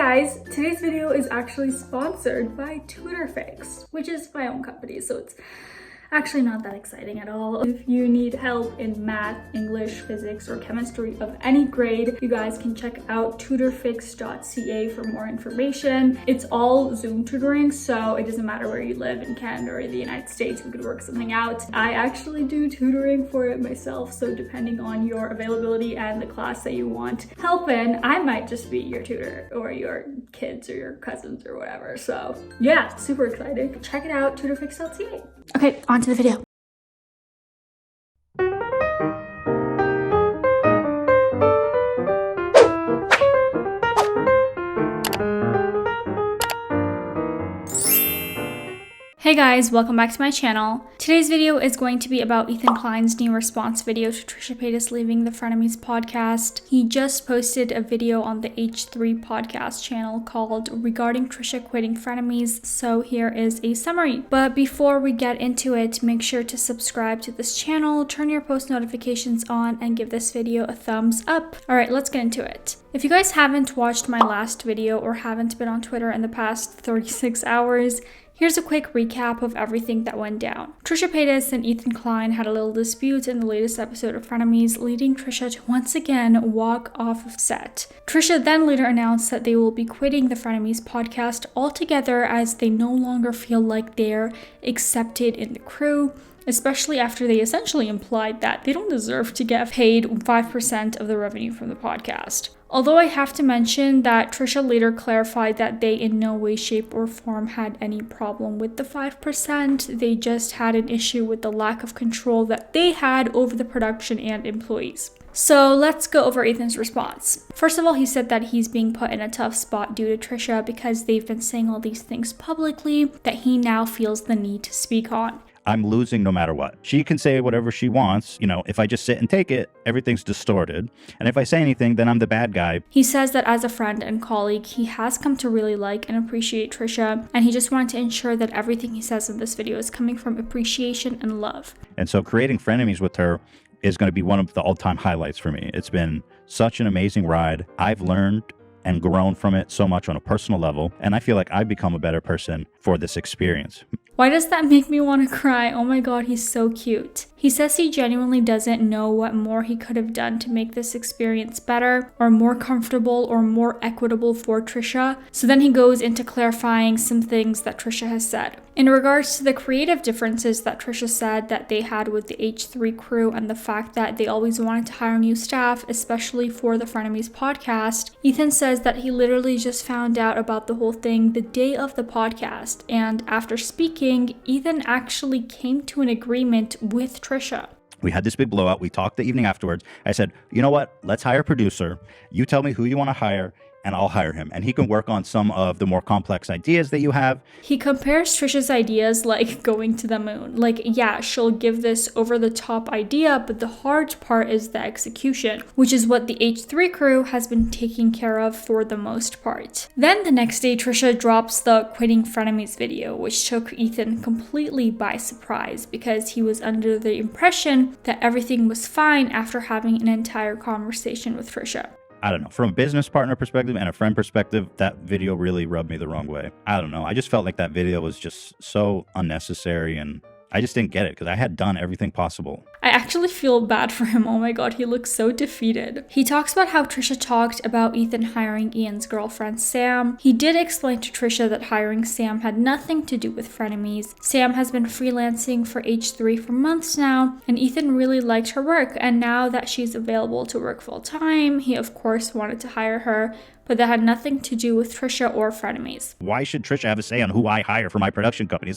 guys, today's video is actually sponsored by Tutor Fix, which is my own company, so it's actually not that exciting at all. If you need help in math, English, physics, or chemistry of any grade, you guys can check out tutorfix.ca for more information. It's all Zoom tutoring, so it doesn't matter where you live in Canada or the United States, we could work something out. I actually do tutoring for it myself, so depending on your availability and the class that you want help in, I might just be your tutor or your kids or your cousins or whatever. So yeah, super excited. Check it out, tutorfix.ca. Okay, on to the video. Hey guys, welcome back to my channel. Today's video is going to be about Ethan Klein's new response video to Trisha Paytas leaving the Frenemies podcast. He just posted a video on the H3 podcast channel called Regarding Trisha Quitting Frenemies, so here is a summary. But before we get into it, make sure to subscribe to this channel, turn your post notifications on, and give this video a thumbs up. Alright, let's get into it. If you guys haven't watched my last video or haven't been on Twitter in the past 36 hours, here's a quick recap of everything that went down. Trisha Paytas and Ethan Klein had a little dispute in the latest episode of Frenemies, leading Trisha to once again walk off of set. Trisha then later announced that they will be quitting the Frenemies podcast altogether as they no longer feel like they're accepted in the crew, especially after they essentially implied that they don't deserve to get paid 5% of the revenue from the podcast. Although I have to mention that Trisha later clarified that they in no way, shape, or form had any problem with the 5%, they just had an issue with the lack of control that they had over the production and employees. So let's go over Ethan's response. First of all, he said that he's being put in a tough spot due to Trisha because they've been saying all these things publicly that he now feels the need to speak on. I'm losing no matter what. She can say whatever she wants. You know, if I just sit and take it, everything's distorted. And if I say anything, then I'm the bad guy. He says that as a friend and colleague, he has come to really like and appreciate Trisha, and he just wanted to ensure that everything he says in this video is coming from appreciation and love. And so creating frenemies with her is going to be one of the all-time highlights for me. It's been such an amazing ride. I've learned and grown from it so much on a personal level, and I feel like I've become a better person for this experience. Why does that make me want to cry? Oh my god, he's so cute. He says he genuinely doesn't know what more he could have done to make this experience better or more comfortable or more equitable for Trisha. So then he goes into clarifying some things that Trisha has said. In regards to the creative differences that Trisha said that they had with the H3 crew and the fact that they always wanted to hire new staff, especially for the Frenemies podcast, Ethan says that he literally just found out about the whole thing the day of the podcast, and after speaking, Ethan actually came to an agreement with Trisha. We had this big blowout. We talked the evening afterwards. I said, you know what? Let's hire a producer. You tell me who you want to hire, and I'll hire him. And he can work on some of the more complex ideas that you have. He compares Trisha's ideas like going to the moon. Like, yeah, she'll give this over-the-top idea, but the hard part is the execution, which is what the H3 crew has been taking care of for the most part. Then the next day, Trisha drops the Quitting Frenemies video, which took Ethan completely by surprise because he was under the impression that everything was fine after having an entire conversation with Trisha. I don't know. From a business partner perspective and a friend perspective, that video really rubbed me the wrong way. I don't know. I just felt like that video was just so unnecessary, and I just didn't get it because I had done everything possible. I actually feel bad for him. Oh my god, he looks so defeated. He talks about how Trisha talked about Ethan hiring Ian's girlfriend, Sam. He did explain to Trisha that hiring Sam had nothing to do with Frenemies. Sam has been freelancing for H3 for months now, and Ethan really liked her work, and now that she's available to work full time, he of course wanted to hire her, but that had nothing to do with Trisha or Frenemies. Why should Trisha have a say on who I hire for my production company?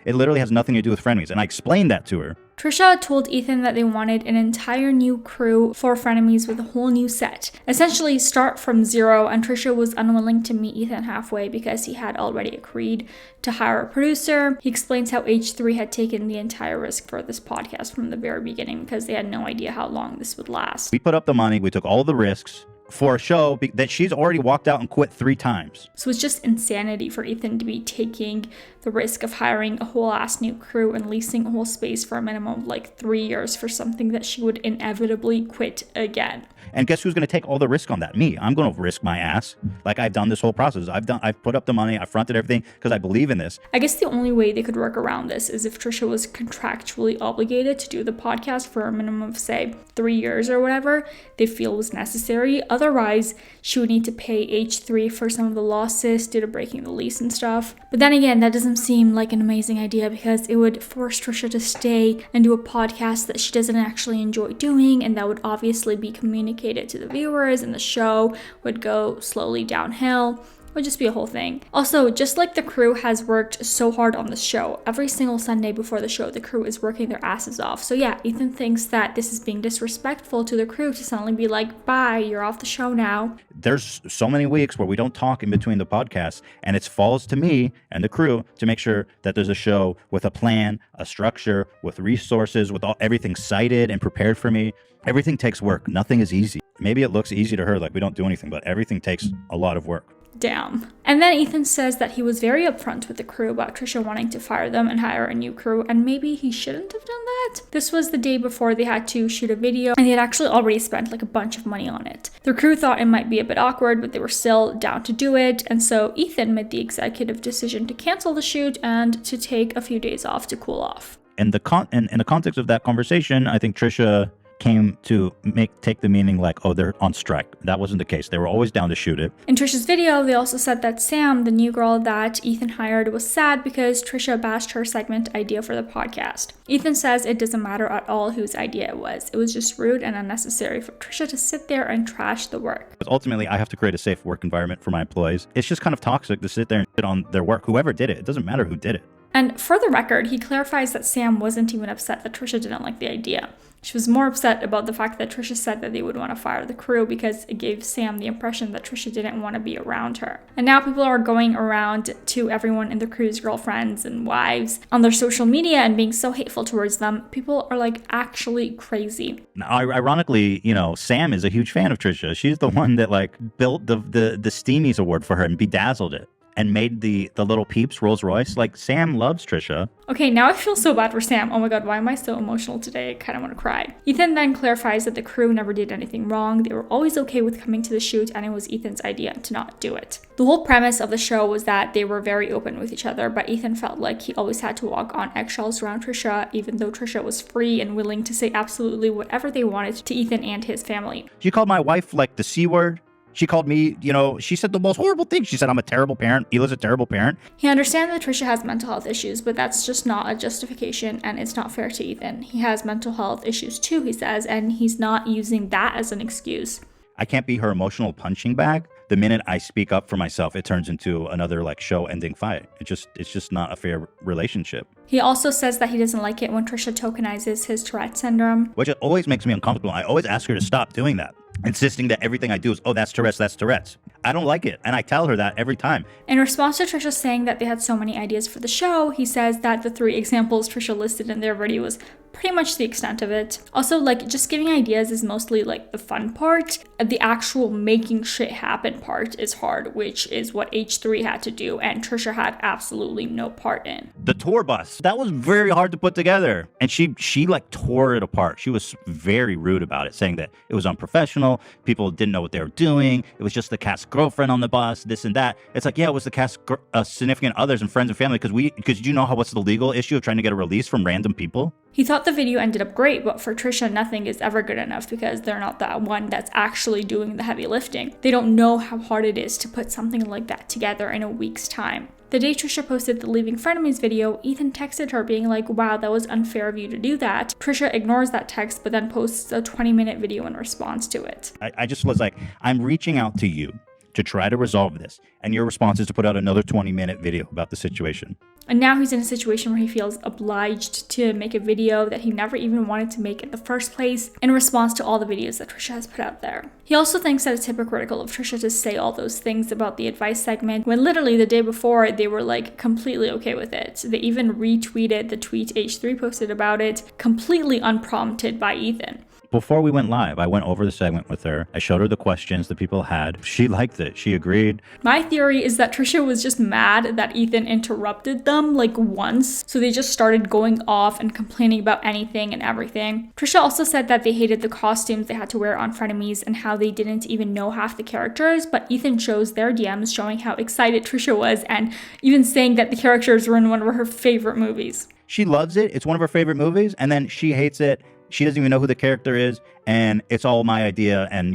It literally has nothing to do with Frenemies, and I explained that to her. Trisha told Ethan that they wanted an entire new crew for Frenemies with a whole new set. Essentially start from zero, and Trisha was unwilling to meet Ethan halfway because he had already agreed to hire a producer. He explains how H3 had taken the entire risk for this podcast from the very beginning because they had no idea how long this would last. We put up the money, we took all the risks for a show that she's already walked out and quit 3 times. So it's just insanity for Ethan to be taking the risk of hiring a whole ass new crew and leasing a whole space for a minimum of like 3 years for something that she would inevitably quit again. And guess who's going to take all the risk on that? Me. I'm going to risk my ass. Like I've done this whole process. I've put up the money. I fronted everything because I believe in this. I guess the only way they could work around this is if Trisha was contractually obligated to do the podcast for a minimum of, say, 3 years or whatever they feel was necessary. Otherwise, she would need to pay H3 for some of the losses due to breaking the lease and stuff. But then again, that doesn't seem like an amazing idea because it would force Trisha to stay and do a podcast that she doesn't actually enjoy doing, and that would obviously be communicated to the viewers, and the show would go slowly downhill. It would just be a whole thing. Also, just like the crew has worked so hard on the show, every single Sunday before the show, the crew is working their asses off. So yeah, Ethan thinks that this is being disrespectful to the crew to suddenly be like, bye, you're off the show now. There's so many weeks where we don't talk in between the podcasts, and it falls to me and the crew to make sure that there's a show with a plan, a structure, with resources, with everything cited and prepared for me. Everything takes work. Nothing is easy. Maybe it looks easy to her, like we don't do anything, but everything takes a lot of work. Damn. And then Ethan says that he was very upfront with the crew about Trisha wanting to fire them and hire a new crew, and maybe he shouldn't have done that. This was the day before they had to shoot a video, and they had actually already spent like a bunch of money on it. The crew thought it might be a bit awkward, but they were still down to do it, and so Ethan made the executive decision to cancel the shoot and to take a few days off to cool off. In the context of that conversation, I think Trisha came to take the meaning like, oh, they're on strike. That wasn't the case. They were always down to shoot it. In Trisha's video, they also said that Sam, the new girl that Ethan hired, was sad because Trisha bashed her segment idea for the podcast. Ethan says it doesn't matter at all whose idea it was. It was just rude and unnecessary for Trisha to sit there and trash the work. Because ultimately, I have to create a safe work environment for my employees. It's just kind of toxic to sit there and shit on their work. Whoever did it, it doesn't matter who did it. And for the record, he clarifies that Sam wasn't even upset that Trisha didn't like the idea. She was more upset about the fact that Trisha said that they would want to fire the crew because it gave Sam the impression that Trisha didn't want to be around her. And now people are going around to everyone in the crew's girlfriends and wives on their social media and being so hateful towards them. People are like actually crazy. Now, ironically, Sam is a huge fan of Trisha. She's the one that like built the Steamies award for her and bedazzled it and made the little Peeps Rolls Royce. Like, Sam loves Trisha. Okay, now I feel so bad for Sam. Oh my god, why am I so emotional today? I kind of want to cry. Ethan then clarifies that the crew never did anything wrong. They were always okay with coming to the shoot, and it was Ethan's idea to not do it. The whole premise of the show was that they were very open with each other, but Ethan felt like he always had to walk on eggshells around Trisha, even though Trisha was free and willing to say absolutely whatever they wanted to Ethan and his family. She called my wife like the C word. She called me, she said the most horrible things. She said I'm a terrible parent. Hila's a terrible parent. He understands that Trisha has mental health issues, but that's just not a justification, and it's not fair to Ethan. He has mental health issues too, he says, and he's not using that as an excuse. I can't be her emotional punching bag. The minute I speak up for myself, it turns into another like show-ending fight. It's just not a fair relationship. He also says that he doesn't like it when Trisha tokenizes his Tourette syndrome, which always makes me uncomfortable. I always ask her to stop doing that, insisting that everything I do is, oh, that's Tourette's, that's Tourette's. I don't like it, and I tell her that every time. In response to Trisha saying that they had so many ideas for the show, he says that the 3 examples Trisha listed in their video was pretty much the extent of it. Also, like, just giving ideas is mostly like the fun part. The actual making shit happen part is hard, which is what H3 had to do, and Trisha had absolutely no part in. The tour bus, that was very hard to put together, and she like tore it apart. She was very rude about it, saying that it was unprofessional, people didn't know what they were doing, it was just the cast's girlfriend on the bus, this and that. It's like, yeah, it was the cast's significant others and friends and family, because you know what's the legal issue of trying to get a release from random people? He thought the video ended up great, but for Trisha, nothing is ever good enough because they're not that one that's actually doing the heavy lifting. They don't know how hard it is to put something like that together in a week's time. The day Trisha posted the Leaving Frenemies video, Ethan texted her being like, wow, that was unfair of you to do that. Trisha ignores that text, but then posts a 20-minute video in response to it. I just was like, I'm reaching out to you to try to resolve this, and your response is to put out another 20-minute video about the situation. And now he's in a situation where he feels obliged to make a video that he never even wanted to make in the first place in response to all the videos that Trisha has put out there. He also thinks that it's hypocritical of Trisha to say all those things about the advice segment when literally the day before they were like completely okay with it. They even retweeted the tweet H3 posted about it, completely unprompted by Ethan. Before we went live, I went over the segment with her. I showed her the questions that people had. She liked it. She agreed. My theory is that Trisha was just mad that Ethan interrupted them like once. So they just started going off and complaining about anything and everything. Trisha also said that they hated the costumes they had to wear on Frenemies and how they didn't even know half the characters. But Ethan shows their DMs showing how excited Trisha was and even saying that the characters were in one of her favorite movies. She loves it. It's one of her favorite movies. And then she hates it. She doesn't even know who the character is, and it's all my idea and,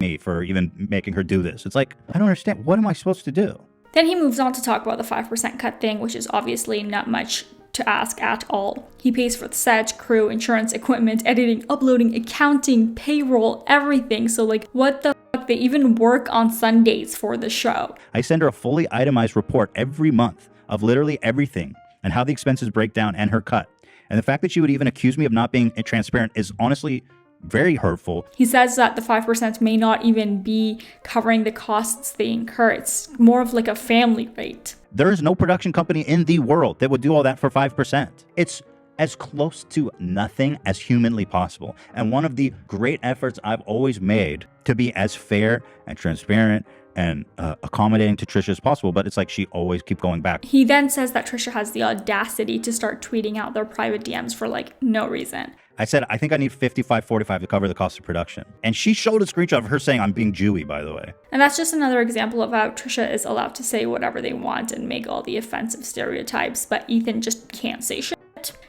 me for even making her do this. It's like, I don't understand. What am I supposed to do? Then he moves on to talk about the 5% cut thing, which is obviously not much to ask at all. He pays for the set, crew, insurance, equipment, editing, uploading, accounting, payroll, everything. So like, what the fuck? They even work on Sundays for the show. I send her a fully itemized report every month of literally everything and how the expenses break down and her cut. And the fact that she would even accuse me of not being transparent is honestly very hurtful. He says that the 5% may not even be covering the costs they incur. It's more of like a family rate. There is no production company in the world that would do all that for 5%. It's as close to nothing as humanly possible. And one of the great efforts I've always made to be as fair and transparent and accommodating to Trisha as possible, but it's like she always keep going back. He then says that Trisha has the audacity to start tweeting out their private DMs for like no reason. I said, I think I need 55.45 to cover the cost of production. And she showed a screenshot of her saying I'm being Jewy, by the way. And that's just another example of how Trisha is allowed to say whatever they want and make all the offensive stereotypes, but Ethan just can't say shit.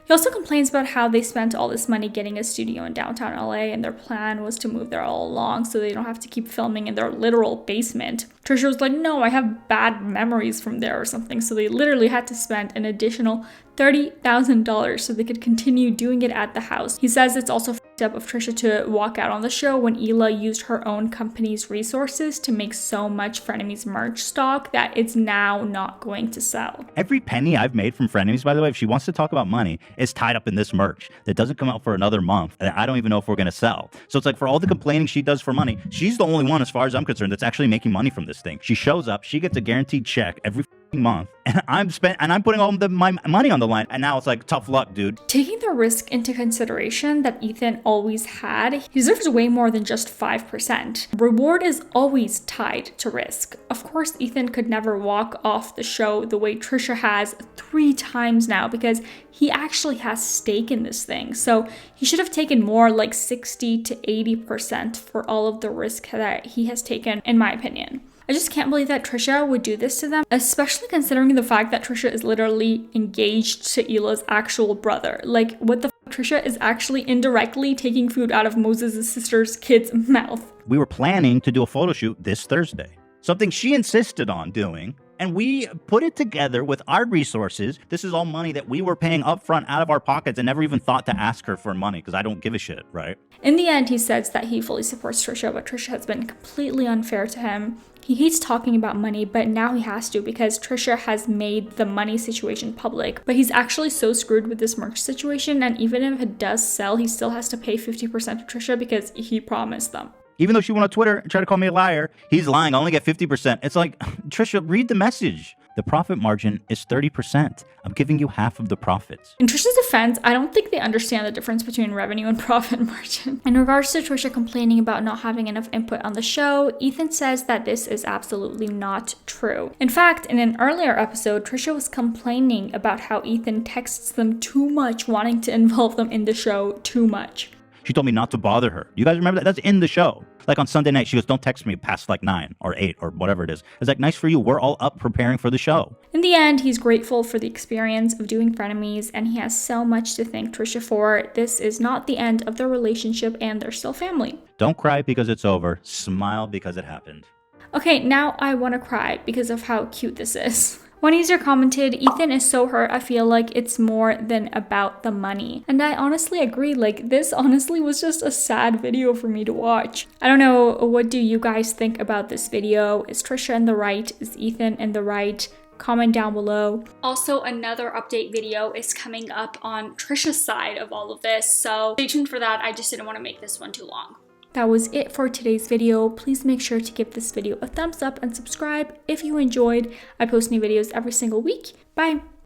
He also complains about how they spent all this money getting a studio in downtown LA and their plan was to move there all along so they don't have to keep filming in their literal basement. Trisha was like, no, I have bad memories from there or something. So they literally had to spend an additional $30,000 so they could continue doing it at the house. He says it's also fucked up of Trisha to walk out on the show when Hila used her own company's resources to make so much Frenemies merch stock that it's now not going to sell. Every penny I've made from Frenemies, by the way, if she wants to talk about money, is tied up in this merch that doesn't come out for another month and I don't even know if we're going to sell. So it's like for all the complaining she does for money, she's the only one, as far as I'm concerned, that's actually making money from this thing. She shows up, she gets a guaranteed check every month, and I'm putting all my money on the line, and now it's like, tough luck, dude. Taking the risk into consideration that Ethan always had, he deserves way more than just 5%. Reward is always tied to risk. Of course, Ethan could never walk off the show the way Trisha has 3 times now because he actually has stake in this thing. So he should have taken more, like 60 to 80% for all of the risk that he has taken, in my opinion. I just can't believe that Trisha would do this to them, especially considering the fact that Trisha is literally engaged to Hila's actual brother. Like, what the f***? Trisha is actually indirectly taking food out of Moses' sister's kid's mouth. We were planning to do a photo shoot this Thursday, something she insisted on doing, and we put it together with our resources. This is all money that we were paying upfront out of our pockets and never even thought to ask her for money because I don't give a shit, right? In the end, he says that he fully supports Trisha, but Trisha has been completely unfair to him. He hates talking about money, but now he has to because Trisha has made the money situation public. But he's actually so screwed with this merch situation, and even if it does sell, he still has to pay 50% to Trisha because he promised them. Even though she went on Twitter and tried to call me a liar, he's lying. I only get 50%. It's like, Trisha, read the message. The profit margin is 30%. I'm giving you half of the profits. In Trisha's defense, I don't think they understand the difference between revenue and profit margin. In regards to Trisha complaining about not having enough input on the show, Ethan says that this is absolutely not true. In fact, in an earlier episode, Trisha was complaining about how Ethan texts them too much, wanting to involve them in the show too much. She told me not to bother her. You guys remember that? That's in the show. Like on Sunday night, she goes, don't text me past like 9 or 8 or whatever it is. It's like, nice for you. We're all up preparing for the show. In the end, he's grateful for the experience of doing Frenemies, and he has so much to thank Trisha for. This is not the end of their relationship, and they're still family. Don't cry because it's over. Smile because it happened. Okay, now I want to cry because of how cute this is. One user commented, Ethan is so hurt, I feel like it's more than about the money. And I honestly agree, like this honestly was just a sad video for me to watch. I don't know, what do you guys think about this video? Is Trisha in the right? Is Ethan in the right? Comment down below. Also, another update video is coming up on Trisha's side of all of this, so stay tuned for that. I just didn't want to make this one too long. That was it for today's video. Please make sure to give this video a thumbs up and subscribe if you enjoyed. I post new videos every single week. Bye!